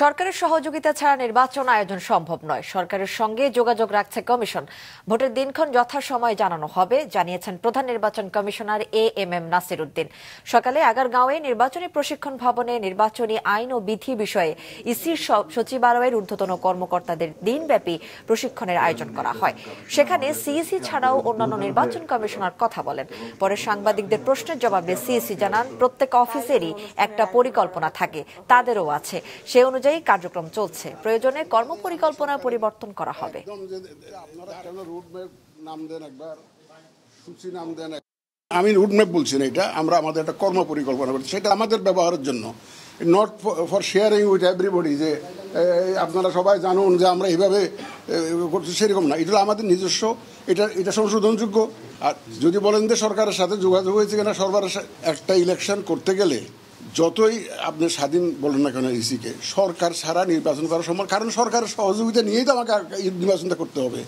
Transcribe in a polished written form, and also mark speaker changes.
Speaker 1: সরকারের সহযোগিতা ছাড়া নির্বাচন আয়োজন সম্ভব নয়। সরকারের সঙ্গে যোগাযোগ রাখছে কমিশন। ভোটের দিনক্ষণ যথাসময়ে জানানো হবে, জানিয়েছেন প্রধান নির্বাচন কমিশনার এএমএম নাসির উদ্দিন। সকালে আগারগাঁওয়ে নির্বাচনী প্রশিক্ষণ ভবনে নির্বাচনী আইন ও বিধি বিষয়ে ইসির সচিবালয়ের ঊর্ধ্বতন কর্মকর্তাদের দিনব্যাপী প্রশিক্ষণের আয়োজন করা হয়। সেখানে সিইসি ছাড়াও অন্যান্য নির্বাচন কমিশনার কথা বলেন। পরে সাংবাদিকদের প্রশ্নের জবাবে সিইসি জানান, প্রত্যেক অফিসেরই একটা পরিকল্পনা থাকে, তাদেরও আছে। সে অনুযায়ী কার্যক্রম চলছে, প্রয়োজনে কর্মপরিকল্পনা পরিবর্তন করা হবে।
Speaker 2: আমি রুটম্যাপ বলছি না, এটা আমরা আমাদের একটা কর্ম পরিকল্পনা করছি, সেটা আমাদের ব্যবহারের জন্য, not for sharing with everybody, যে আপনারা সবাই জানুন যে আমরা এইভাবে করছি, সেরকম না। এটা আমাদের নিজস্ব, এটা সংশোধনযোগ্য। আর যদি বলেন যে সরকারের সাথে যোগাযোগ হয়েছে কিনা, সরকারের একটা ইলেকশন করতে গেলে যতই আপনি স্বাধীন বলেন না কেন ইসিকে, সরকার ছাড়া নির্বাচন করা সম্ভব, কারণ সরকারের সহযোগিতা নিয়েই তো আমাকে নির্বাচনটা করতে হবে।